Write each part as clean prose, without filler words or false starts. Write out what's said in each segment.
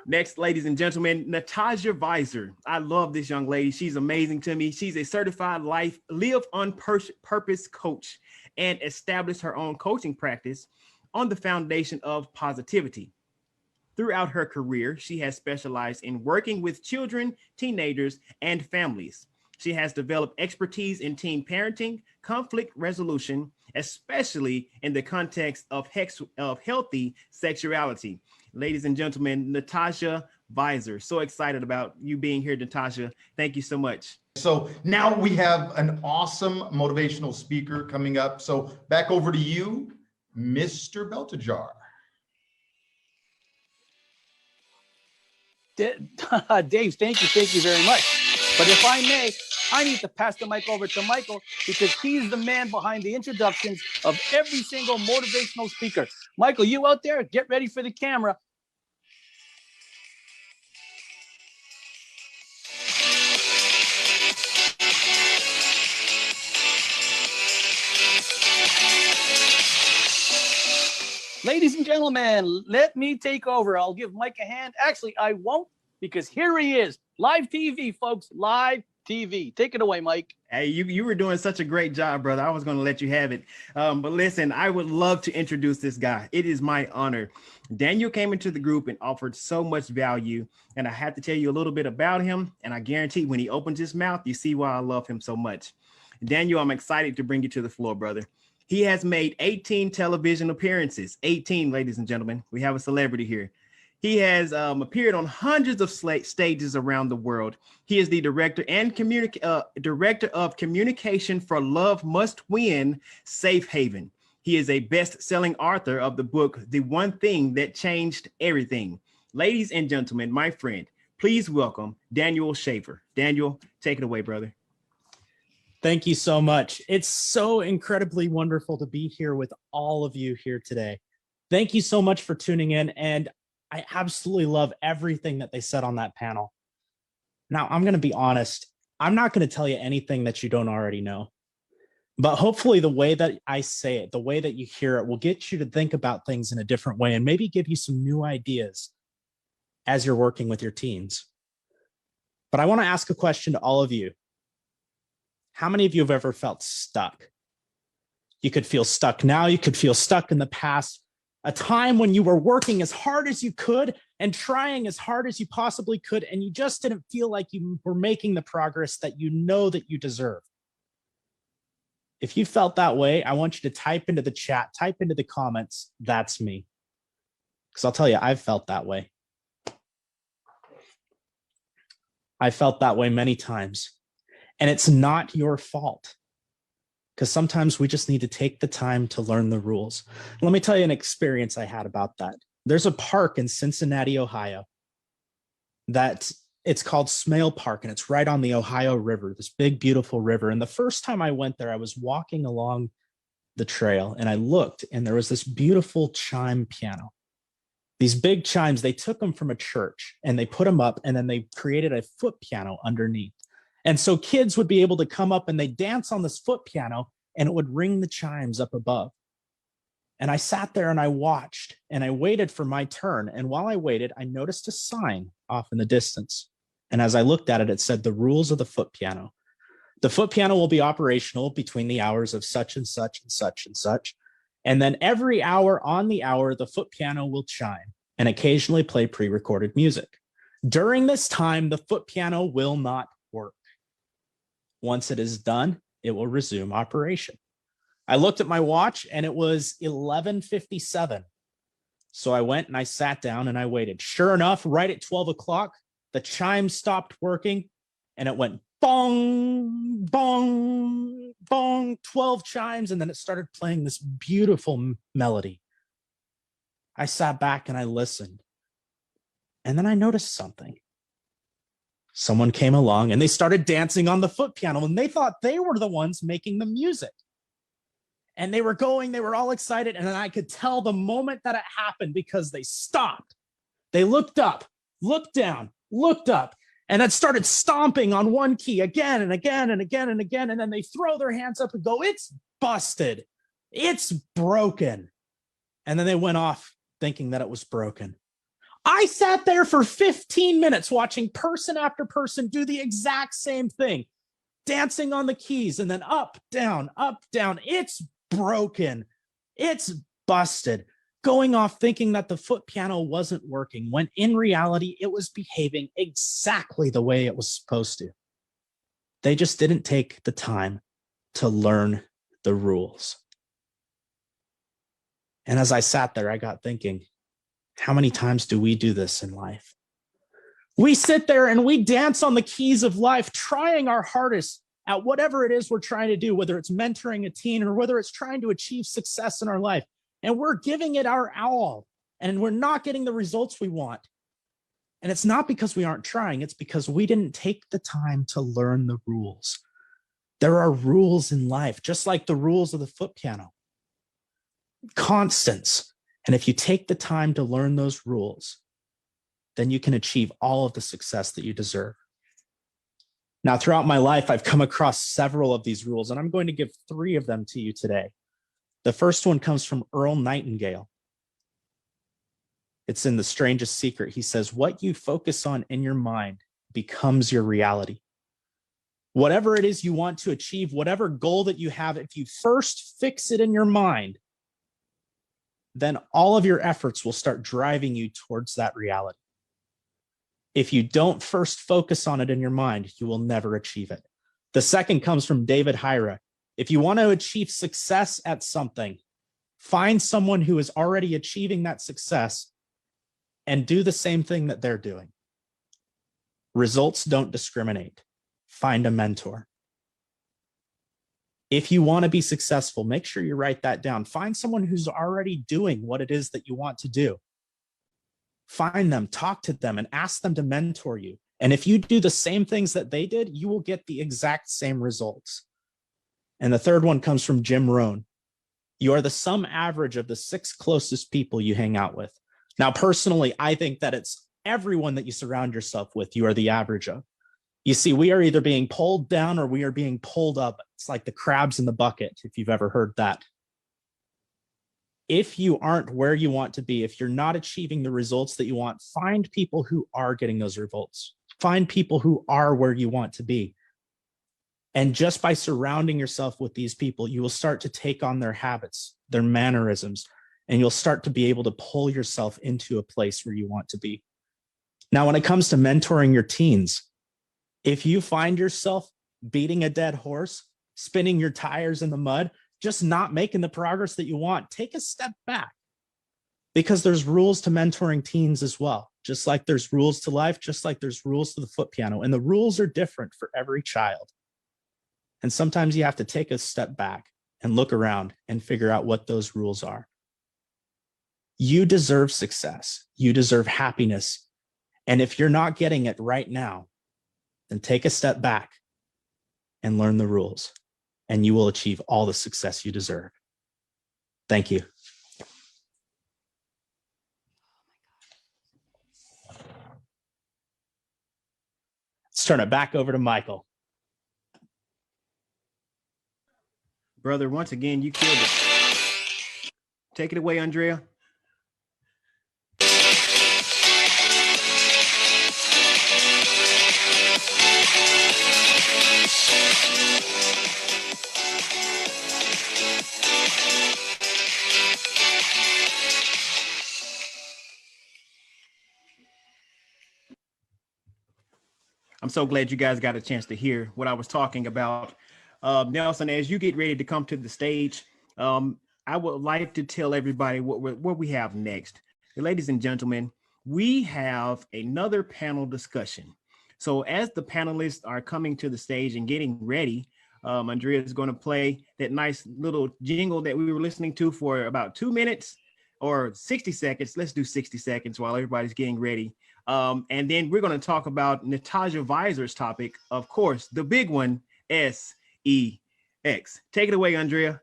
Next, ladies and gentlemen, Natasja Visser. I love this young lady. She's amazing to me. She's a certified live on purpose coach and established her own coaching practice on the foundation of positivity. Throughout her career, she has specialized in working with children, teenagers, and families. She has developed expertise in teen parenting, conflict resolution, especially in the context of healthy sexuality. Ladies and gentlemen, Natasja Visser. So excited about you being here, Natasja. Thank you so much. So now we have an awesome motivational speaker coming up. So back over to you, Mr. Beltajar. Dave, thank you very much. But if I may, I need to pass the mic over to Michael because he's the man behind the introductions of every single motivational speaker. Michael, you out there, get ready for the camera. Ladies and gentlemen, let me take over. I'll give Mike a hand. Actually, I won't because here he is. Live TV, folks. Live TV. Take it away, Mike. Hey, you were doing such a great job, brother. I was going to let you have it. But listen, I would love to introduce this guy. It is my honor. Daniel came into the group and offered so much value. And I have to tell you a little bit about him. And I guarantee when he opens his mouth, you see why I love him so much. Daniel, I'm excited to bring you to the floor, brother. He has made 18 television appearances. 18, ladies and gentlemen. We have a celebrity here. He has appeared on hundreds of stages around the world. He is the director of communication for Love Must Win, Safe Haven. He is a best-selling author of the book, The One Thing That Changed Everything. Ladies and gentlemen, my friend, please welcome Daniel Schaffer. Daniel, take it away, brother. Thank you so much. It's so incredibly wonderful to be here with all of you here today. Thank you so much for tuning in. And I absolutely love everything that they said on that panel. Now, I'm going to be honest. I'm not going to tell you anything that you don't already know. But hopefully the way that I say it, the way that you hear it will get you to think about things in a different way and maybe give you some new ideas as you're working with your teens. But I want to ask a question to all of you. How many of you have ever felt stuck? You could feel stuck now. You could feel stuck in the past. A time when you were working as hard as you could and trying as hard as you possibly could, and you just didn't feel like you were making the progress that you know that you deserve. If you felt that way, I want you to type into the chat, type into the comments, that's me. Because I'll tell you, I've felt that way. I felt that way many times. And it's not your fault, because sometimes we just need to take the time to learn the rules. Let me tell you an experience I had about that. There's a park in Cincinnati, Ohio, that it's called Smale Park, and it's right on the Ohio River, this big, beautiful river. And the first time I went there, I was walking along the trail, and I looked, and there was this beautiful chime piano. These big chimes, they took them from a church, and they put them up, and then they created a foot piano underneath. And so kids would be able to come up and they dance on this foot piano and it would ring the chimes up above. And I sat there and I watched and I waited for my turn. And while I waited, I noticed a sign off in the distance. And as I looked at it, it said the rules of the foot piano. The foot piano will be operational between the hours of such and such and such and such. And then every hour on the hour, the foot piano will chime and occasionally play pre-recorded music. During this time, the foot piano will not work. Once it is done, it will resume operation. I looked at my watch and it was 11:57. So I went and I sat down and I waited. Sure enough, right at 12 o'clock, the chime stopped working and it went bong, bong, bong, 12 chimes. And then it started playing this beautiful melody. I sat back and I listened. And then I noticed something. Someone came along and they started dancing on the foot piano and they thought they were the ones making the music. And they were going, they were all excited. And then I could tell the moment that it happened because they stopped. They looked up, looked down, looked up, and then started stomping on one key again and again and again and again. And then they throw their hands up and go, it's busted. It's broken. And then they went off thinking that it was broken. I sat there for 15 minutes watching person after person do the exact same thing, dancing on the keys and then up, down, up, down. It's broken. It's busted. Going off thinking that the foot piano wasn't working when in reality it was behaving exactly the way it was supposed to. They just didn't take the time to learn the rules. And as I sat there, I got thinking, how many times do we do this in life? We sit there and we dance on the keys of life, trying our hardest at whatever it is we're trying to do, whether it's mentoring a teen or whether it's trying to achieve success in our life. And we're giving it our all, and we're not getting the results we want. And it's not because we aren't trying, it's because we didn't take the time to learn the rules. There are rules in life, just like the rules of the foot piano. Constants. And if you take the time to learn those rules, then you can achieve all of the success that you deserve. Now, throughout my life, I've come across several of these rules, and I'm going to give 3 of them to you today. The first one comes from Earl Nightingale. It's in The Strangest Secret. He says, what you focus on in your mind becomes your reality. Whatever it is you want to achieve, whatever goal that you have, if you first fix it in your mind, then all of your efforts will start driving you towards that reality. If you don't first focus on it in your mind, you will never achieve it. The second comes from David Hyra. If you want to achieve success at something, find someone who is already achieving that success and do the same thing that they're doing. Results don't discriminate. Find a mentor. If you want to be successful, make sure you write that down. Find someone who's already doing what it is that you want to do. Find them, talk to them, and ask them to mentor you. And if you do the same things that they did, you will get the exact same results. And the third one comes from Jim Rohn. You are the sum average of the 6 closest people you hang out with. Now, personally, I think that it's everyone that you surround yourself with, you are the average of. You see, we are either being pulled down or we are being pulled up. It's like the crabs in the bucket, if you've ever heard that. If you aren't where you want to be, if you're not achieving the results that you want, find people who are getting those results. Find people who are where you want to be. And just by surrounding yourself with these people, you will start to take on their habits, their mannerisms, and you'll start to be able to pull yourself into a place where you want to be. Now, when it comes to mentoring your teens, if you find yourself beating a dead horse, spinning your tires in the mud, just not making the progress that you want, take a step back, because there's rules to mentoring teens as well. Just like there's rules to life, just like there's rules to the foot piano, and the rules are different for every child. And sometimes you have to take a step back and look around and figure out what those rules are. You deserve success. You deserve happiness. And if you're not getting it right now, then take a step back and learn the rules, and you will achieve all the success you deserve. Thank you. Let's turn it back over to Michael. Brother, once again, you killed it. Take it away, Andrea. I'm so glad you guys got a chance to hear what I was talking about. Nelson, as you get ready to come to the stage, I would like to tell everybody what we have next. Ladies and gentlemen, we have another panel discussion. So as the panelists are coming to the stage and getting ready, Andrea is going to play that nice little jingle that we were listening to for about 2 minutes or 60 seconds. Let's do 60 seconds while everybody's getting ready. And then we're going to talk about Natasja Visser's topic, of course, the big one, SEX. Take it away, Andrea.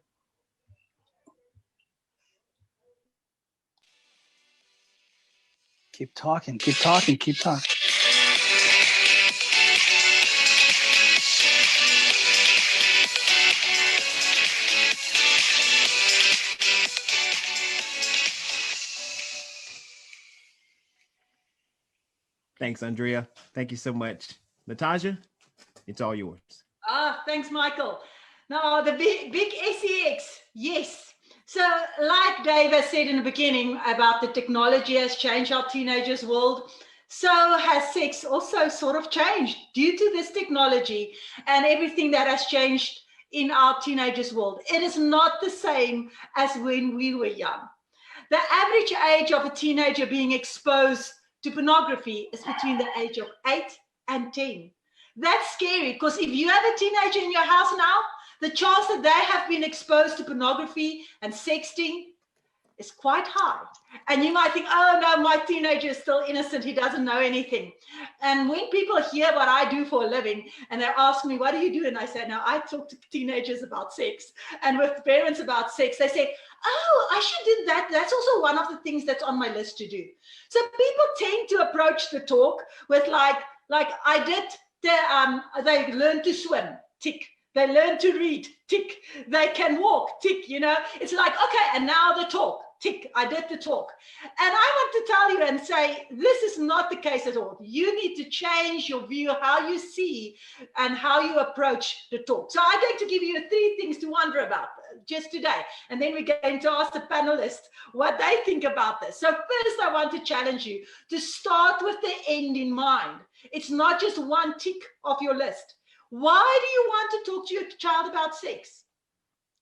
Keep talking, keep talking, keep talking. Thanks, Andrea. Thank you so much. Natasja, it's all yours. Thanks, Michael. Now, the big SEX, yes. So like Dave has said in the beginning about the technology has changed our teenagers' world, so has sex also sort of changed due to this technology and everything that has changed in our teenagers' world. It is not the same as when we were young. The average age of a teenager being exposed to pornography is between the age of 8 and 10. That's scary, because if you have a teenager in your house now, the chance that they have been exposed to pornography and sexting is quite high. And you might think, oh no, my teenager is still innocent, he doesn't know anything. And when people hear what I do for a living and they ask me, what do you do? And I say, no, I talk to teenagers about sex and with parents about sex. They say, oh, I should do that. That's also one of the things that's on my list to do. So people tend to approach the talk with like I did, they learn to swim, tick. They learn to read, tick. They can walk, tick, you know. It's like, okay, and now the talk, tick. I did the talk. And I want to tell you and say, this is not the case at all. You need to change your view, how you see and how you approach the talk. So I'm going to give you 3 things to wonder about just today. And then we're going to ask the panelists what they think about this. So first, I want to challenge you to start with the end in mind. It's not just one tick off your list. Why do you want to talk to your child about sex?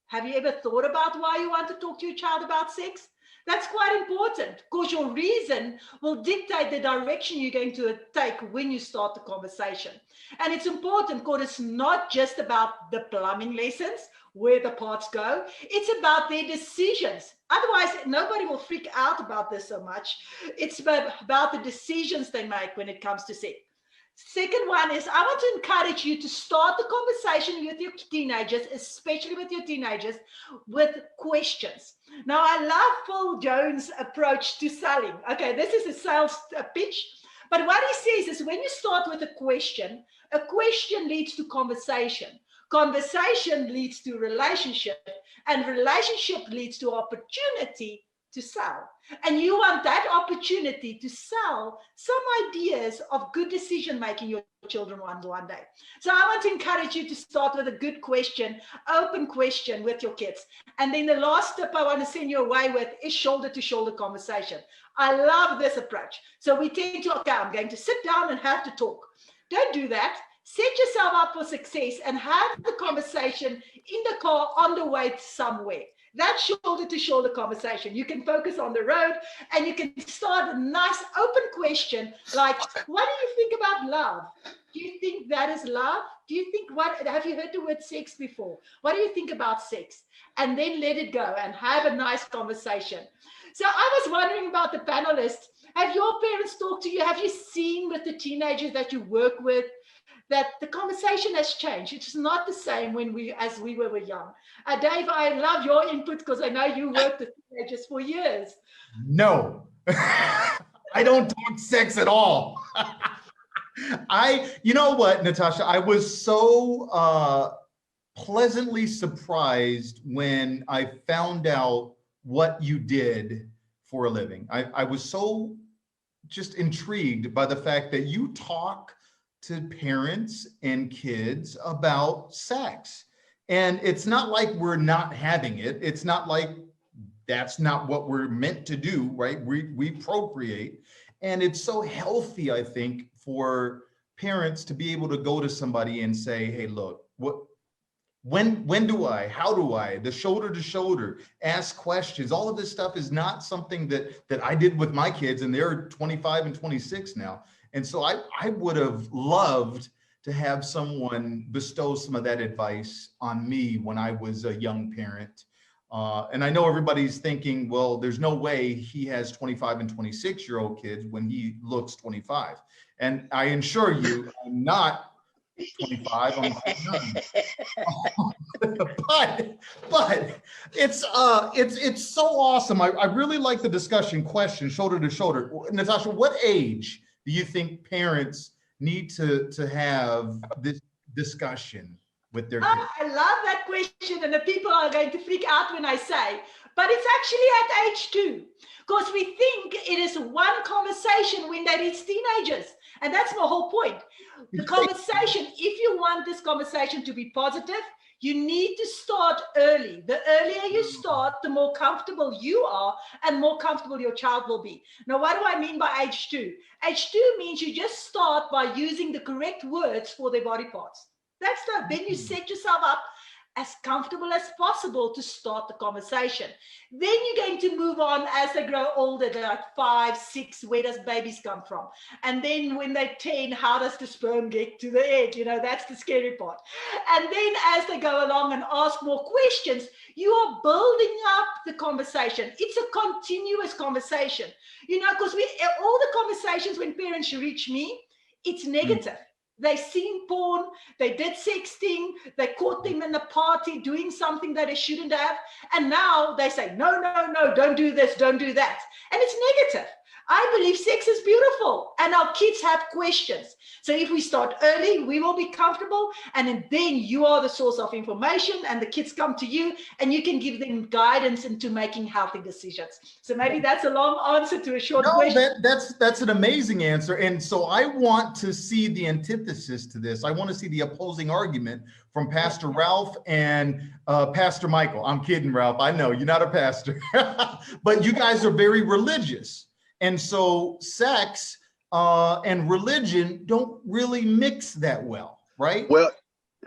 Have you ever thought about why you want to talk to your child about sex? That's quite important, because your reason will dictate the direction you're going to take when you start the conversation. And it's important because it's not just about the plumbing lessons, where the parts go. It's about their decisions. Otherwise, nobody will freak out about this so much. It's about the decisions they make when it comes to sex. Second one is, I want to encourage you to start the conversation with your teenagers, especially with your teenagers, with questions. Now, I love Phil Jones' approach to selling. Okay, this is a sales pitch. But what he says is, when you start with a question leads to conversation. Conversation leads to relationship, and relationship leads to opportunity to sell. And you want that opportunity to sell some ideas of good decision making your children want one day. So I want to encourage you to start with a good question, open question with your kids. And then the last tip I want to send you away with is shoulder to shoulder conversation. I love this approach. So we tend to, okay, I'm going to sit down and have to talk. Don't do that. Set yourself up for success and have the conversation in the car on the way somewhere. That's shoulder to shoulder conversation. You can focus on the road and you can start a nice open question like, what do you think about love? Do you think that is love? Do you think, have you heard the word sex before? What do you think about sex? And then let it go and have a nice conversation. So I was wondering about the panelists. Have your parents talked to you? Have you seen with the teenagers that you work with that the conversation has changed? It's not the same as we were young. Dave, I love your input because I know you worked with teenagers for years. No, I don't talk sex at all. You know what, Natasja, I was so pleasantly surprised when I found out what you did for a living. I was so just intrigued by the fact that you talk to parents and kids about sex. And it's not like we're not having it. It's not like that's not what we're meant to do, right? We procreate. And it's so healthy, I think, for parents to be able to go to somebody and say, hey, look, when do I, how do I, the shoulder to shoulder, ask questions. All of this stuff is not something that I did with my kids, and they're 25 and 26 now. And so I would have loved to have someone bestow some of that advice on me when I was a young parent. And I know everybody's thinking, well, there's no way he has 25 and 26-year-old kids when he looks 25. And I assure you, I'm not 25, I'm 29. but it's so awesome. I really like the discussion question, shoulder to shoulder. Natasja, what age do you think parents need to have this discussion with their kids? I love that question, and the people are going to freak out when I say but it's actually at age 2, because we think it is one conversation when they reach teenagers. And that's my whole point. The conversation, if you want this conversation to be positive, you need to start early. The earlier you start, the more comfortable you are and more comfortable your child will be. Now, what do I mean by age 2? Age 2 means you just start by using the correct words for their body parts. Then you set yourself up as comfortable as possible to start the conversation. Then you're going to move on as they grow older. They're like 5, 6, where does babies come from? And then when they're 10, how does the sperm get to the egg? You know, that's the scary part. And then as they go along and ask more questions, you are building up the conversation. It's a continuous conversation, you know, because all the conversations when parents reach me, it's negative. They seen porn, they did sexting, they caught them in a party doing something that they shouldn't have. And now they say, no, don't do this, don't do that. And it's negative. I believe sex is beautiful and our kids have questions. So if we start early, we will be comfortable, and then you are the source of information and the kids come to you and you can give them guidance into making healthy decisions. So maybe that's a long answer to a short question. That's an amazing answer. And so I want to see the antithesis to this. I want to see the opposing argument from Pastor Ralph and Pastor Michael. I'm kidding, Ralph. I know you're not a pastor, but you guys are very religious. And so sex and religion don't really mix that well, right? Well,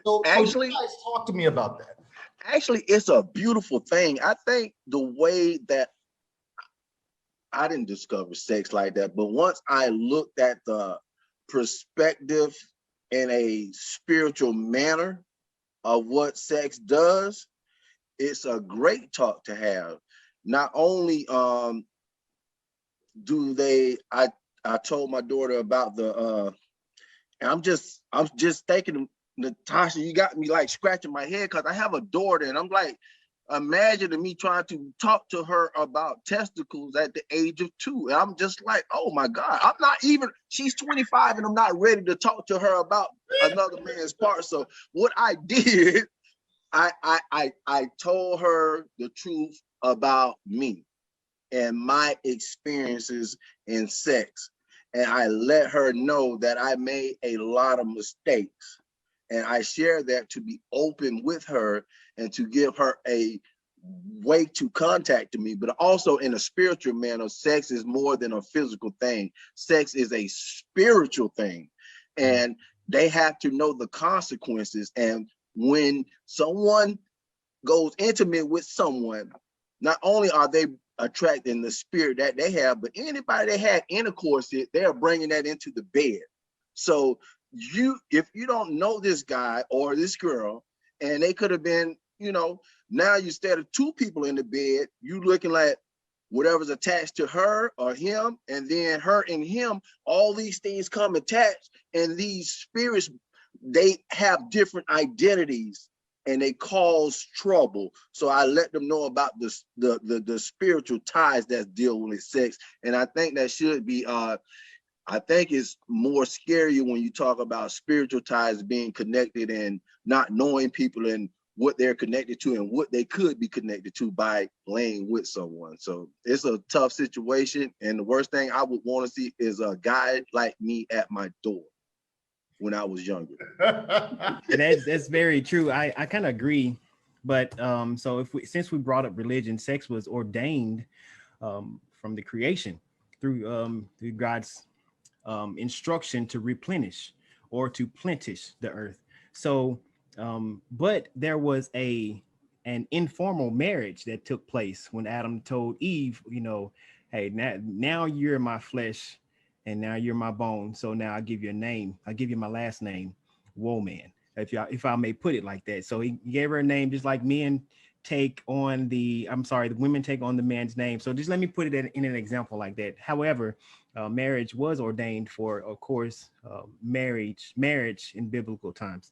so actually, you guys talk to me about that. Actually, it's a beautiful thing. I think the way that I didn't discover sex like that, but once I looked at the perspective in a spiritual manner of what sex does, it's a great talk to have. Not only do they, I told my daughter about the I'm just thinking, Natasha, you got me like scratching my head, because I have a daughter and I'm like, imagine me trying to talk to her about testicles at the age of 2. And I'm just like, oh my God, I'm not even, she's 25 and I'm not ready to talk to her about another man's part. So what I did, I told her the truth about me and my experiences in sex. And I let her know that I made a lot of mistakes. And I share that to be open with her and to give her a way to contact me, but also in a spiritual manner. Sex is more than a physical thing. Sex is a spiritual thing. And they have to know the consequences. And when someone goes intimate with someone, not only are they attracting the spirit that they have, but anybody that had intercourse, they're bringing that into the bed. So if you don't know this guy or this girl, and they could have been, you know, now instead of 2 people in the bed, you looking like whatever's attached to her or him, and then her and him, all these things come attached, and these spirits, they have different identities and they cause trouble. So I let them know about the spiritual ties that deal with sex. And I think that should be, I think it's more scary when you talk about spiritual ties being connected and not knowing people and what they're connected to and what they could be connected to by laying with someone. So it's a tough situation. And the worst thing I would want to see is a guy like me at my door when I was younger. That's very true. I kind of agree. But so since we brought up religion, sex was ordained from the creation through God's instruction to replenish or to plenish the earth. So but there was an informal marriage that took place when Adam told Eve, you know, hey, now you're my flesh and now you're my bone. So now I'll give you a name. I'll give you my last name, Woman, if I may put it like that. So he gave her a name, just like men take on the women take on the man's name. So just let me put it in an example like that. However, marriage was ordained for, of course, marriage in biblical times.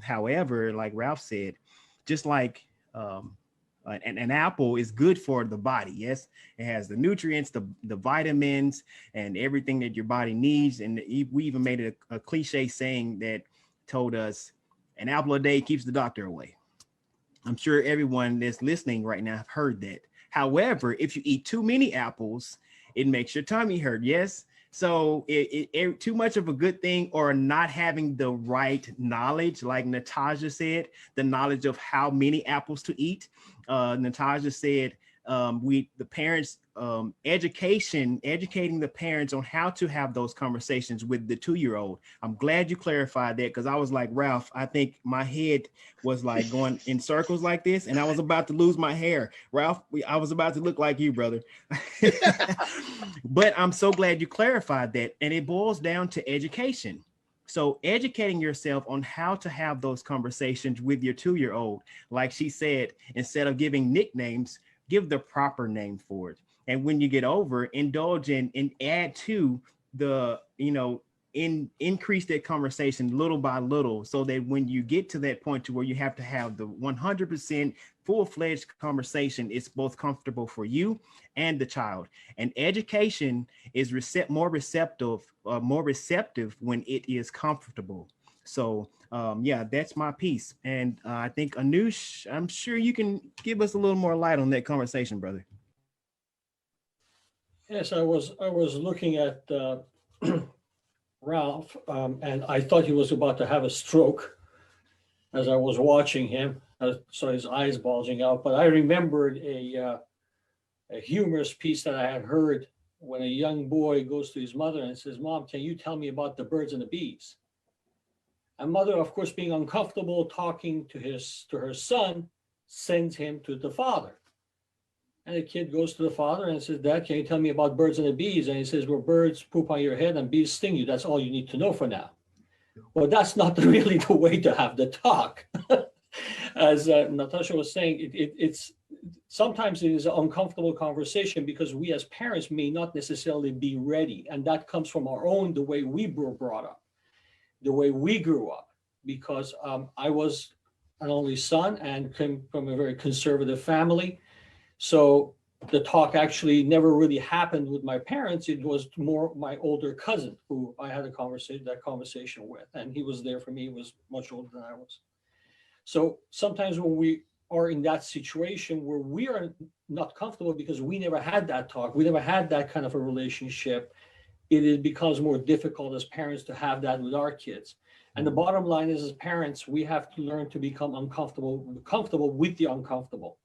However, like Ralph said, just like an apple is good for the body. Yes, it has the nutrients, the vitamins, and everything that your body needs. And we even made it a cliche saying that told us an apple a day keeps the doctor away. I'm sure everyone that's listening right now have heard that. However, if you eat too many apples, it makes your tummy hurt. Yes. So too much of a good thing, or not having the right knowledge, like Natasja said, the knowledge of how many apples to eat. Natasja said, the parents, educating the parents on how to have those conversations with the 2-year-old. I'm glad you clarified that, because I was like, Ralph, I think my head was like going in circles like this, and I was about to lose my hair. Ralph, I was about to look like you, brother. But I'm so glad you clarified that. And it boils down to education. So educating yourself on how to have those conversations with your 2-year-old. Like she said, instead of giving nicknames, give the proper name for it. And when you get over, indulge in and add to the, increase that conversation little by little, so that when you get to that point to where you have to have the 100% full-fledged conversation, it's both comfortable for you and the child. And education is more receptive when it is comfortable. So yeah, that's my piece. And I think Anush, I'm sure you can give us a little more light on that conversation, brother. Yes, I was looking at Ralph, and I thought he was about to have a stroke as I was watching him. I saw his eyes bulging out. But I remembered a humorous piece that I had heard when a young boy goes to his mother and says, "Mom, can you tell me about the birds and the bees?" And mother, of course, being uncomfortable talking to her son, sends him to the father. And the kid goes to the father and says, "Dad, can you tell me about birds and the bees?" And he says, "Well, birds poop on your head and bees sting you. That's all you need to know for now." Well, that's not really the way to have the talk. As Natasja was saying, it's sometimes it is an uncomfortable conversation because we as parents may not necessarily be ready. And that comes from the way we were brought up, the way we grew up, because I was an only son and came from a very conservative family. So the talk actually never really happened with my parents. It was more my older cousin who I had that conversation with, and he was there for me. He was much older than I was. So sometimes when we are in that situation where we are not comfortable because we never had that talk, we never had that kind of a relationship, it becomes more difficult as parents to have that with our kids. And the bottom line is, as parents, we have to learn to become comfortable with the uncomfortable.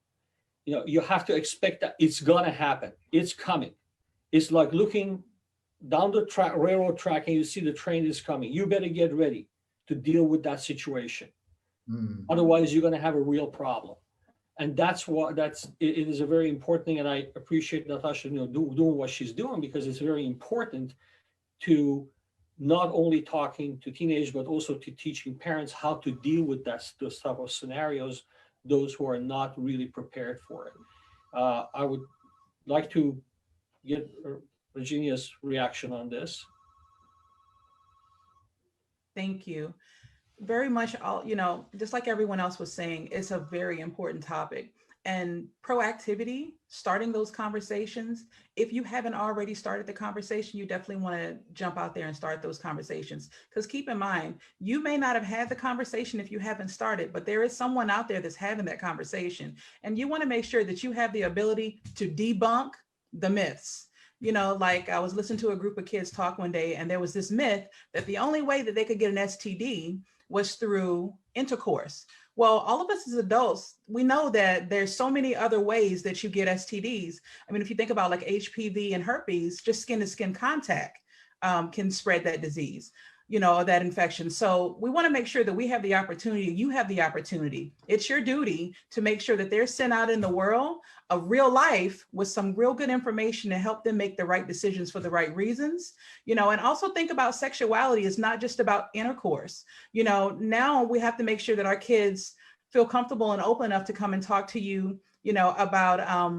You have to expect that it's gonna happen. It's coming. It's like looking down the railroad track and you see the train is coming. You better get ready to deal with that situation. Otherwise, you're gonna have a real problem. And it is a very important thing. And I appreciate Natasja, doing what she's doing, because it's very important to not only talking to teenagers, but also to teaching parents how to deal with those type of scenarios, those who are not really prepared for it. I would like to get Virginia's reaction on this. Thank you. Very much, just like everyone else was saying, it's a very important topic. And proactivity, starting those conversations. If you haven't already started the conversation, you definitely want to jump out there and start those conversations. Because keep in mind, you may not have had the conversation if you haven't started, but there is someone out there that's having that conversation. And you want to make sure that you have the ability to debunk the myths. Like I was listening to a group of kids talk one day, and there was this myth that the only way that they could get an STD was through intercourse. Well, all of us as adults, we know that there's so many other ways that you get STDs. I mean, if you think about like HPV and herpes, just skin to skin contact can spread that disease, or that infection. So we want to make sure that we have the opportunity, you have the opportunity. It's your duty to make sure that they're sent out in the world of real life with some real good information to help them make the right decisions for the right reasons, and also think about sexuality is not just about intercourse. Now we have to make sure that our kids feel comfortable and open enough to come and talk to you, about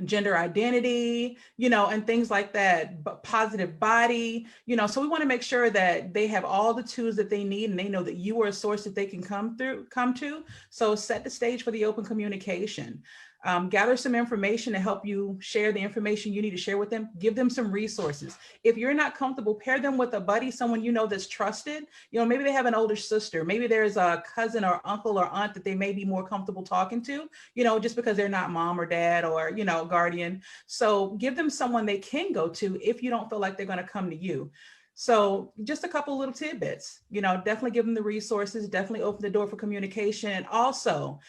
gender identity, and things like that, but positive body, so we want to make sure that they have all the tools that they need, and they know that you are a source that they can come to. So set the stage for the open communication. Gather some information to help you share the information you need to share with them. Give them some resources. If you're not comfortable, pair them with a buddy, someone you know that's trusted. You know, maybe they have an older sister. Maybe there's a cousin or uncle or aunt that they may be more comfortable talking to, you know, just because they're not mom or dad or, you know, guardian. So give them someone they can go to if you don't feel like they're going to come to you. So just a couple little tidbits, you know, definitely give them the resources, definitely open the door for communication. And also,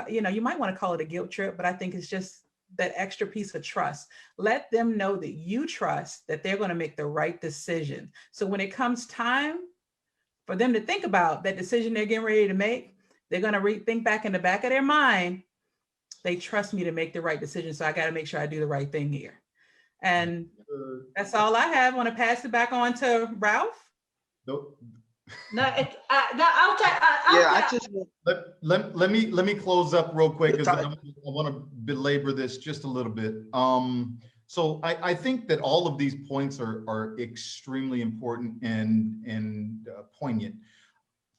you know, you might want to call it a guilt trip, but I think it's just that extra piece of trust. Let them know that you trust that they're going to make the right decision. So when it comes time for them to think about that decision they're getting ready to make, they're going to think back in the back of their mind, they trust me to make the right decision. So I got to make sure I do the right thing here. And that's all I have. Want to pass it back on to Ralph? No, no, I'll take. I just let me close up real quick because I want to belabor this just a little bit. So I think that all of these points are extremely important and poignant.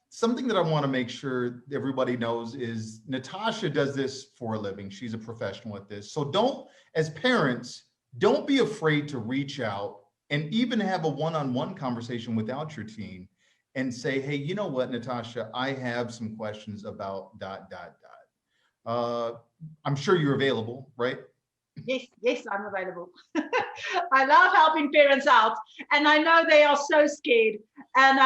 Something that I want to make sure everybody knows is Natasja does this for a living. She's a professional at this. So don't, as parents, don't be afraid to reach out and even have a one-on-one conversation without your teen and say, hey, you know what, Natasja, I have some questions about ... I'm sure you're available, right? Yes, I'm available. I love helping parents out, and I know they are so scared. And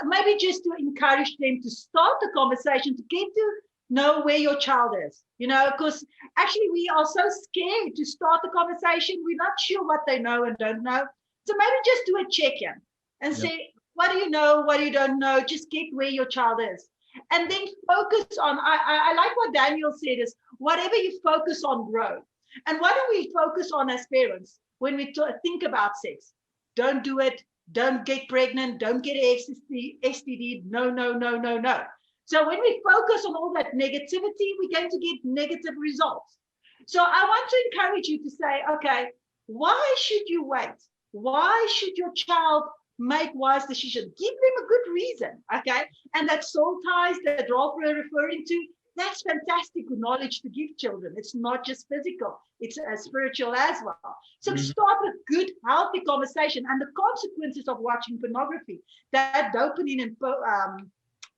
maybe just to encourage them to start the conversation, to get to know where your child is, you know, because actually we are so scared to start the conversation. We're not sure what they know and don't know. So maybe just do a check-in and say, what do you know? What do you don't know? Just get where your child is. And then focus on, I like what Daniel said, is whatever you focus on, grow. And what do we focus on as parents when we think about sex? Don't do it. Don't get pregnant. Don't get STD. No, no, no, no, no. So when we focus on all that negativity, we're going to get negative results. So I want to encourage you to say, okay, why should you wait? Why should your child make wise decisions? Give them a good reason, okay? And that soul ties that Ralph were referring to, that's fantastic knowledge to give children. It's not just physical, it's spiritual as well. So start a good, healthy conversation, and the consequences of watching pornography, that dopamine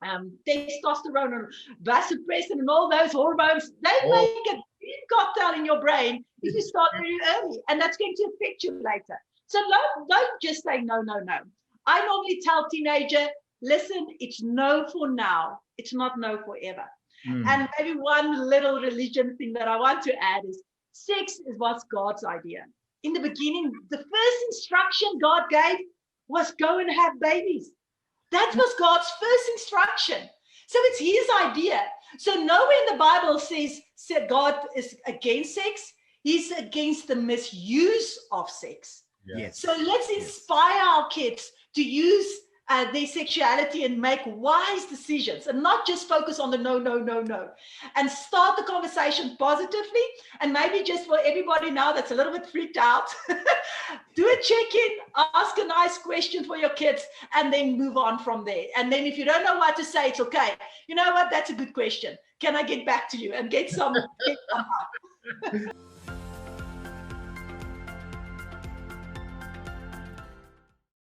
and testosterone and vasopressin and all those hormones, they make a big cocktail in your brain if you start very early, and that's going to affect you later. So don't just say no, no, no. I normally tell teenager, listen, it's no for now. It's not no forever. And maybe one little religion thing that I want to add is sex was God's idea. In the beginning, the first instruction God gave was go and have babies. That was God's first instruction. So it's his idea. So nowhere in the Bible says God is against sex. He's against the misuse of sex. Yes. So let's inspire our kids to use their sexuality and make wise decisions, and not just focus on the no, no, no, no, and start the conversation positively. And maybe just for everybody now that's a little bit freaked out, do a check-in, ask a nice question for your kids, and then move on from there. And then if you don't know what to say, it's okay. You know what? That's a good question. Can I get back to you and get some help?